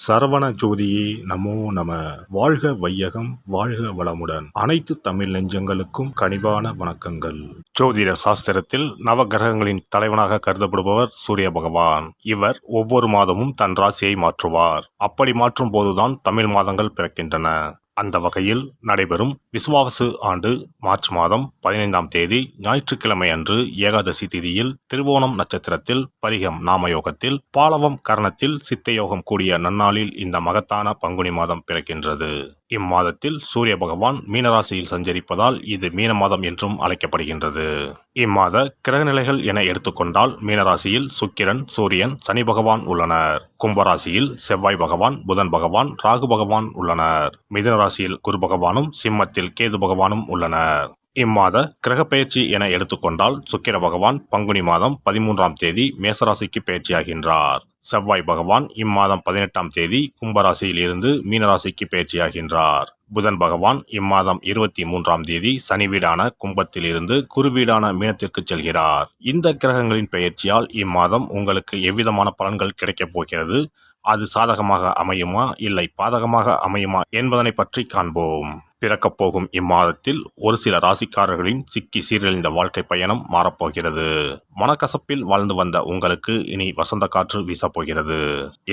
சரவண ஜோதியே நமோ நம. வாழ்க வையகம், வாழ்க வளமுடன். அனைத்து தமிழ் நெஞ்சங்களுக்கும் கனிவான வணக்கங்கள். ஜோதிட சாஸ்திரத்தில் நவகிரகங்களின் தலைவனாக கருதப்படுபவர் சூரிய பகவான். இவர் ஒவ்வொரு மாதமும் தன் ராசியை மாற்றுவார். அப்படி மாற்றும் போதுதான் தமிழ் மாதங்கள் பிறக்கின்றன. அந்த வகையில் நடைபெறும் விசுவாவசு ஆண்டு மார்ச் மாதம் 15ஆம் தேதி ஞாயிற்றுக்கிழமை அன்று ஏகாதசி திதியில் திருவோணம் நட்சத்திரத்தில் பரிகம் நாமயோகத்தில் பாலவம் கரணத்தில் சித்தயோகம் கூடிய நன்னாளில் இந்த மகத்தான பங்குனி மாதம் பிறக்கின்றது. இம்மாதத்தில் சூரிய பகவான் மீனராசியில் சஞ்சரிப்பதால் இது மீன மாதம் என்றும் அழைக்கப்படுகின்றது. இம்மாத கிரகநிலைகள் என எடுத்துக்கொண்டால் மீனராசியில் சுக்கிரன், சூரியன், சனி பகவான் உள்ளனர். கும்பராசியில் செவ்வாய் பகவான், புதன் பகவான், ராகு பகவான் உள்ளனர். மிதுன ராசியில் குரு பகவானும், சிம்மத்தில் கேது பகவானும் உள்ளனர். இம்மாத கிரகப்பெயர்ச்சி என எடுத்துக்கொண்டால் சுக்கிர பகவான் பங்குனி மாதம் 13ஆம் தேதி மேசராசிக்கு பயிற்சியாகின்றார். செவ்வாய் பகவான் இம்மாதம் 18ஆம் தேதி கும்பராசியில் இருந்து மீனராசிக்கு பயிற்சியாகின்றார். புதன் பகவான் இம்மாதம் 23ஆம் தேதி சனி வீடான கும்பத்தில் இருந்து குரு வீடான மீனத்திற்கு செல்கிறார். இந்த கிரகங்களின் பெயர்ச்சியால் இம்மாதம் உங்களுக்கு எவ்விதமான பலன்கள் கிடைக்கப் போகிறது, அது சாதகமாக அமையுமா இல்லை பாதகமாக அமையுமா என்பதனை பற்றி காண்போம். பிறக்கப் போகும் இம்மாதத்தில் ஒரு சில ராசிக்காரர்களின் சிக்கி சீரழிந்த வாழ்க்கை பயணம் மாறப்போகிறது. மனக்கசப்பில் வாழ்ந்து வந்த உங்களுக்கு இனி வசந்த காற்று வீசப்போகிறது.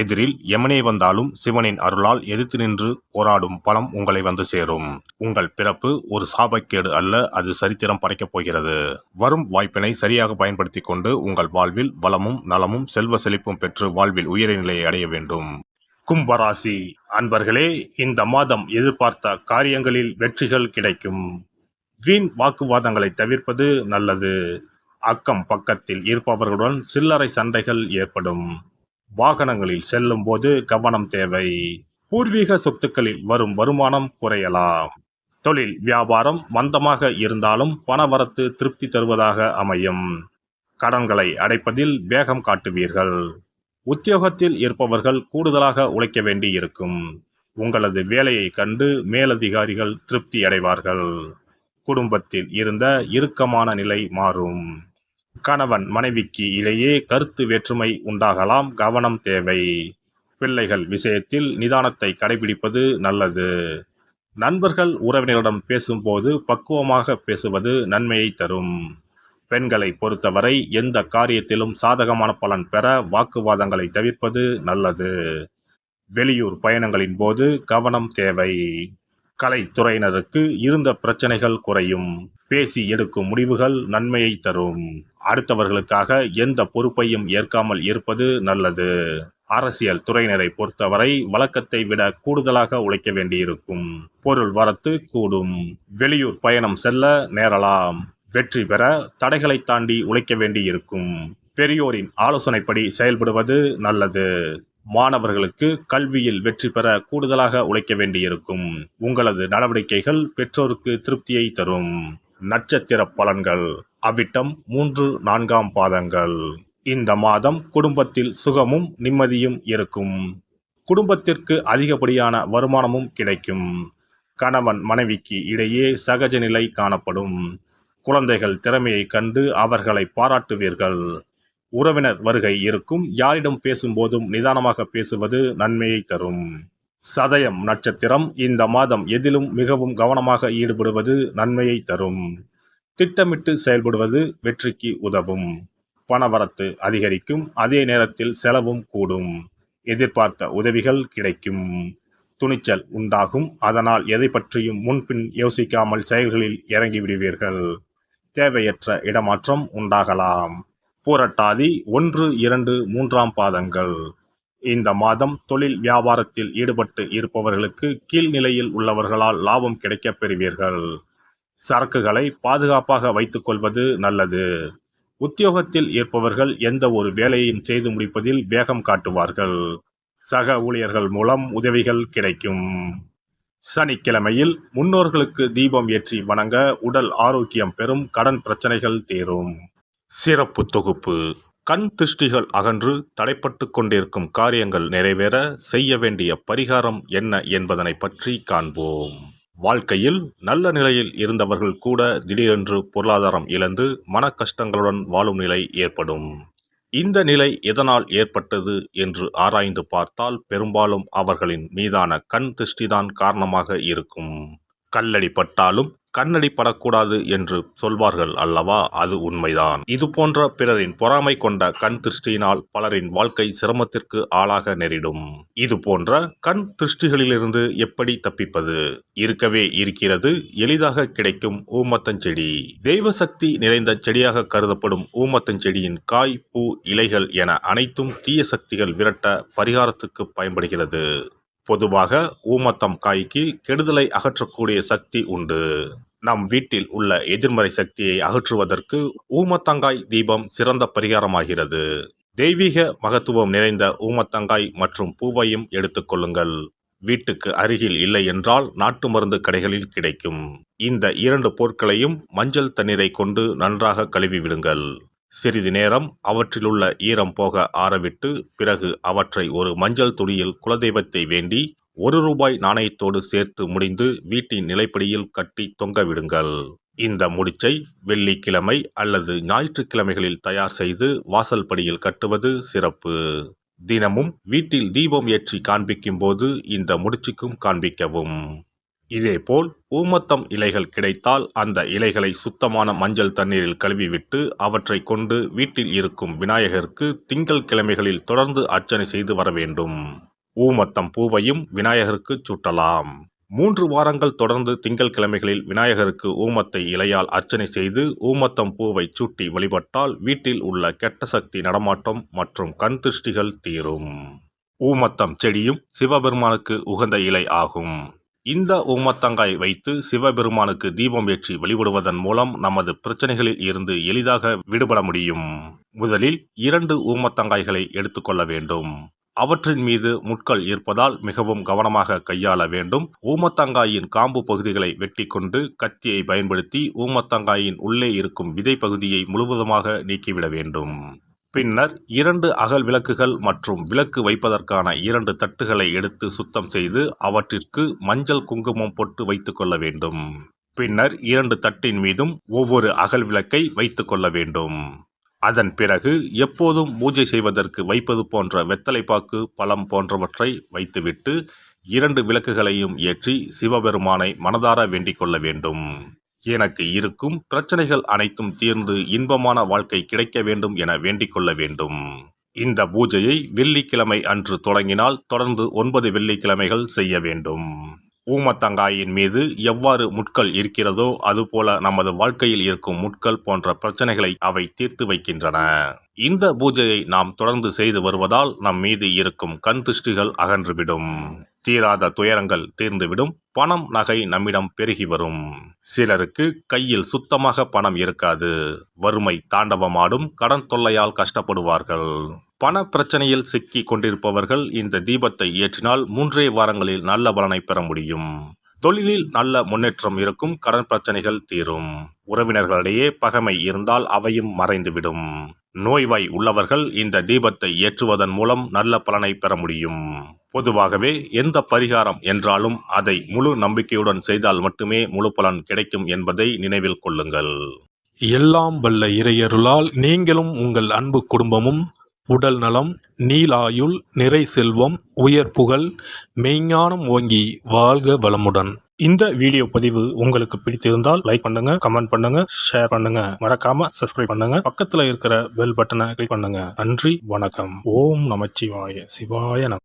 எதிரில் யமனே வந்தாலும் சிவனின் அருளால் எதிர்த்து நின்று போராடும் பலம் உங்களை வந்து சேரும். உங்கள் பிறப்பு ஒரு சாபக்கேடு அல்ல, அது சரித்திரம் படைக்கப் போகிறது. வரும் வாய்ப்பினை சரியாக பயன்படுத்தி கொண்டு உங்கள் வாழ்வில் வளமும் நலமும் செல்வ செழிப்பும் பெற்று வாழ்வில் உயரிய நிலையை அடைய வேண்டும். கும்பராசி அன்பர்களே, இந்த மாதம் எதிர்பார்த்த காரியங்களில் வெற்றிகள் கிடைக்கும். வீண் வாக்குவாதங்களை தவிர்ப்பது நல்லது. அக்கம் பக்கத்தில் இருப்பவர்களுடன் சில்லறை சண்டைகள் ஏற்படும். வாகனங்களில் செல்லும் போது கவனம் தேவை. பூர்வீக சொத்துக்களில் வரும் வருமானம் குறையலாம். தொழில் வியாபாரம் மந்தமாக இருந்தாலும் பணவரத்து திருப்தி தருவதாக அமையும். கடன்களை அடைப்பதில் வேகம் காட்டுவீர்கள். உத்தியோகத்தில் இருப்பவர்கள் கூடுதலாக உழைக்க வேண்டி இருக்கும். உங்களது வேலையை கண்டு மேலதிகாரிகள் திருப்தி அடைவார்கள். குடும்பத்தில் இருந்த இறுக்கமான நிலை மாறும். கணவன் மனைவிக்கு இடையே கருத்து வேற்றுமை உண்டாகலாம், கவனம் தேவை. பிள்ளைகள் விஷயத்தில் நிதானத்தை கடைபிடிப்பது நல்லது. நண்பர்கள் உறவினரிடம் பேசும்போது பக்குவமாக பேசுவது நன்மையை தரும். பெண்களை பொறுத்தவரை எந்த காரியத்திலும் சாதகமான பலன் பெற வாக்குவாதங்களை தவிர்ப்பது நல்லது. வெளியூர் பயணங்களின் போது கவனம் தேவை. கலைத்துறையினருக்கு இருந்த பிரச்சனைகள் குறையும். பேசி எடுக்கும் முடிவுகள் நன்மையை தரும். அடுத்தவர்களுக்காக எந்த பொறுப்பையும் ஏற்காமல் இருப்பது நல்லது. அரசியல் துறையினரை பொறுத்தவரை வழக்கத்தை விட கூடுதலாக உழைக்க வேண்டியிருக்கும். பொருள் வரத்து கூடும். வெளியூர் பயணம் செல்ல நேரலாம். வெற்றி பெற தடைகளை தாண்டி உழைக்க வேண்டியிருக்கும். பெரியோரின் ஆலோசனைப்படி செயல்படுவது நல்லது. மாணவர்களுக்கு கல்வியில் வெற்றி பெற கூடுதலாக உழைக்க வேண்டியிருக்கும். உங்களது நடவடிக்கைகள் பெற்றோருக்கு திருப்தியை தரும். நட்சத்திர பலன்கள் அவிட்டம் 3, 4ஆம் பாதங்கள். இந்த மாதம் குடும்பத்தில் சுகமும் நிம்மதியும் இருக்கும். குடும்பத்திற்கு அதிகப்படியான வருமானமும் கிடைக்கும். கணவன் மனைவிக்கு இடையே சகஜ நிலை காணப்படும். குழந்தைகள் திறமையை கண்டு அவர்களை பாராட்டுவீர்கள். உறவினர் வருகை இருக்கும். யாரிடம் பேசும்போதும் நிதானமாக பேசுவது நன்மையை தரும். சதயம் நட்சத்திரம் இந்த மாதம் எதிலும் மிகவும் கவனமாக ஈடுபடுவது நன்மையை தரும். திட்டமிட்டு செயல்படுவது வெற்றிக்கு உதவும். பணவரத்து அதிகரிக்கும், அதே நேரத்தில் செலவும் கூடும். எதிர்பார்த்த உதவிகள் கிடைக்கும். துணிச்சல் உண்டாகும், அதனால் எதை பற்றியும் முன்பின் யோசிக்காமல் செயல்களில் இறங்கிவிடுவீர்கள். தேவையற்ற இடமாற்றம் உண்டாகலாம். பூரட்டாதி 1, 2, 3ஆம் பாதங்கள். இந்த மாதம் தொழில் வியாபாரத்தில் ஈடுபட்டு இருப்பவர்களுக்கு கீழ்நிலையில் உள்ளவர்களால் லாபம் கிடைக்கப் பெறுவீர்கள். சரக்குகளை பாதுகாப்பாக வைத்துக் கொள்வது நல்லது. உத்தியோகத்தில் இருப்பவர்கள் எந்த ஒரு வேலையையும் செய்து முடிப்பதில் வேகம் காட்டுவார்கள். சக ஊழியர்கள் மூலம் உதவிகள் கிடைக்கும். சனிக்கிழமையில் முன்னோர்களுக்கு தீபம் ஏற்றி வணங்க உடல் ஆரோக்கியம் பெறும், கடன் பிரச்சனைகள் தீரும். சிறப்பு தொகுப்பு. கண் திருஷ்டிகள் அகன்று தடைப்பட்டு கொண்டிருக்கும் காரியங்கள் நிறைவேற செய்ய வேண்டிய பரிகாரம் என்ன என்பதனை பற்றி காண்போம். வாழ்க்கையில் நல்ல நிலையில் இருந்தவர்கள் கூட திடீரென்று பொருளாதாரம் இழந்து மன கஷ்டங்களுடன் வாழும் நிலை ஏற்படும். இந்த நிலை எதனால் ஏற்பட்டது என்று ஆராய்ந்து பார்த்தால் பெரும்பாலும் அவர்களின் மீதான கண் திருஷ்டிதான் காரணமாக இருக்கும். கல்லடி பட்டாலும் கண்ணடி படக்கூடாது என்று சொல்வார்கள் அல்லவா, அது உண்மைதான். இது போன்ற பிறரின் பொறாமை கொண்ட கண் திருஷ்டியினால் பலரின் வாழ்க்கை சிரமத்திற்கு ஆளாக நேரிடும். இது போன்ற கண் திருஷ்டிகளிலிருந்து எப்படி தப்பிப்பது? இருக்கவே இருக்கிறது எளிதாக கிடைக்கும் ஊமத்தஞ்செடி. தெய்வ சக்தி நிறைந்த செடியாக கருதப்படும் ஊமத்தஞ்செடியின் காய், பூ, இலைகள் என அனைத்தும் தீய சக்திகள் விரட்ட பரிகாரத்துக்கு பயன்படுகிறது. பொதுவாக ஊமத்தம் காய்க்கு கெடுதலை அகற்றக்கூடிய சக்தி உண்டு. நம் வீட்டில் உள்ள எதிர்மறை சக்தியை அகற்றுவதற்கு ஊமத்தங்காய் தீபம் சிறந்த பரிகாரமாகிறது. தெய்வீக மகத்துவம் நிறைந்த ஊமத்தங்காய் மற்றும் பூவையும் எடுத்துக்கொள்ளுங்கள். வீட்டுக்கு அருகில் இல்லை என்றால் நாட்டு மருந்து கடைகளில் கிடைக்கும். இந்த 2 பொருட்களையும் மஞ்சள் தண்ணீரை கொண்டு நன்றாக கழுவி விடுங்கள். சிறிது நேரம் அவற்றிலுள்ள ஈரம் போக ஆறவிட்டு பிறகு அவற்றை ஒரு மஞ்சள் துணியில் குலதெய்வத்தை வேண்டி ₹1 நாணயத்தோடு சேர்த்து முடிந்து வீட்டின் நிலைப்படியில் கட்டி தொங்க விடுங்கள். இந்த முடிச்சை வெள்ளிக்கிழமை அல்லது ஞாயிற்றுக்கிழமைகளில் தயார் செய்து வாசல் படியில் கட்டுவது சிறப்பு. தினமும் வீட்டில் தீபம் ஏற்றி காண்பிக்கும் போது இந்த முடிச்சுக்கும் காண்பிக்கவும். இதேபோல் ஊமத்தம் இலைகள் கிடைத்தால் அந்த இலைகளை சுத்தமான மஞ்சள் தண்ணீரில் கழுவிவிட்டு அவற்றை கொண்டு வீட்டில் இருக்கும் விநாயகருக்கு திங்கள் கிழமைகளில் தொடர்ந்து அர்ச்சனை செய்து வர வேண்டும். ஊமத்தம் பூவையும் விநாயகருக்கு சூட்டலாம். 3 வாரங்கள் தொடர்ந்து திங்கள் கிழமைகளில் விநாயகருக்கு ஊமத்தை இலையால் அர்ச்சனை செய்து ஊமத்தம் பூவை சூட்டி வழிபட்டால் வீட்டில் உள்ள கெட்ட சக்தி நடமாட்டம் மற்றும் கண் திருஷ்டிகள் தீரும். ஊமத்தம் செடியும் சிவபெருமானுக்கு உகந்த இலை ஆகும். இந்த ஊமத்தங்காய் வைத்து சிவபெருமானுக்கு தீபம் ஏற்றி வழிபடுவதன் மூலம் நமது பிரச்சனைகளில் இருந்து எளிதாக விடுபட முடியும். முதலில் 2 ஊமத்தங்காய்களை எடுத்துக்கொள்ள வேண்டும். அவற்றின் மீது முட்கள் இருப்பதால் மிகவும் கவனமாக கையாள வேண்டும். ஊமத்தங்காயின் காம்பு பகுதிகளை வெட்டி கொண்டு கத்தியை பயன்படுத்தி ஊமத்தங்காயின் உள்ளே இருக்கும் விதை பகுதியை முழுவதுமாக நீக்கிவிட வேண்டும். பின்னர் 2 அகல் விளக்குகள் மற்றும் விளக்கு வைப்பதற்கான 2 தட்டுகளை எடுத்து சுத்தம் செய்து அவற்றிற்கு மஞ்சள் குங்குமம் போட்டு வைத்துக் கொள்ள வேண்டும். பின்னர் 2 தட்டின் மீதும் ஒவ்வொரு அகல் விளக்கை வைத்துக் கொள்ள வேண்டும். அதன் பிறகு எப்போதும் பூஜை செய்வதற்கு வைப்பது போன்ற வெத்தலைப்பாக்கு, பழம் போன்றவற்றை வைத்துவிட்டு 2 விளக்குகளையும் ஏற்றி சிவபெருமானை மனதார வேண்டிக் கொள்ள வேண்டும். எனக்கு இருக்கும் பிரச்சனைகள் அனைத்தும் தீர்ந்து இன்பமான வாழ்க்கை கிடைக்க வேண்டும் என வேண்டிக் கொள்ள வேண்டும். இந்த பூஜையை வெள்ளிக்கிழமை அன்று தொடங்கினால் தொடர்ந்து 9 வெள்ளிக்கிழமைகள் செய்ய வேண்டும். ஊமத்தங்காயின் மீது எவ்வாறு முட்கள் இருக்கிறதோ அதுபோல நமது வாழ்க்கையில் இருக்கும் முட்கள் போன்ற பிரச்சனைகளை அவை தீர்த்து வைக்கின்றன. இந்த பூஜையை நாம் தொடர்ந்து செய்து வருவதால் நம் மீது இருக்கும் கண் திருஷ்டிகள் அகன்றுவிடும். தீராத துயரங்கள் தீர்ந்துவிடும். பணம், நகை நம்மிடம் பெருகி வரும். சிலருக்கு கையில் சுத்தமாக பணம் இருக்காது. வறுமை தாண்டவமாடும். கடன் தொல்லையால் கஷ்டப்படுவார்கள். பண பிரச்சனையில் சிக்கி கொண்டிருப்பவர்கள் இந்த தீபத்தை ஏற்றினால் 3 வாரங்களில் நல்ல பலனை பெற முடியும். தொழிலில் நல்ல முன்னேற்றம் இருக்கும். கடன் பிரச்சனைகள் தீரும். உறவினர்களிடையே பகைமை இருந்தால் அவையும் மறைந்துவிடும். நோய்வாய் உள்ளவர்கள் இந்த தீபத்தை ஏற்றுவதன் மூலம் நல்ல பலனை பெற முடியும். பொதுவாகவே எந்த பரிகாரம் என்றாலும் அதை முழு நம்பிக்கையுடன் செய்தால் மட்டுமே முழு பலன் கிடைக்கும் என்பதை நினைவில் கொள்ளுங்கள். எல்லாம் வல்ல இறையருளால் நீங்களும் உங்கள் அன்பு குடும்பமும் உடல் நலம், நீலாயுள், நிறை செல்வம், உயர் புகழ், மெய்ஞானம் ஓங்கி வாழ்க வளமுடன். இந்த வீடியோ பதிவு உங்களுக்கு பிடித்திருந்தால் லைக் பண்ணுங்க, கமெண்ட் பண்ணுங்க, ஷேர் பண்ணுங்க. மறக்காம சப்ஸ்கிரைப் பண்ணுங்க. பக்கத்துல இருக்கிற பெல் பட்டனை கிளிக் பண்ணுங்க. நன்றி, வணக்கம். ஓம் நமச்சிவாய. சிவாய நம.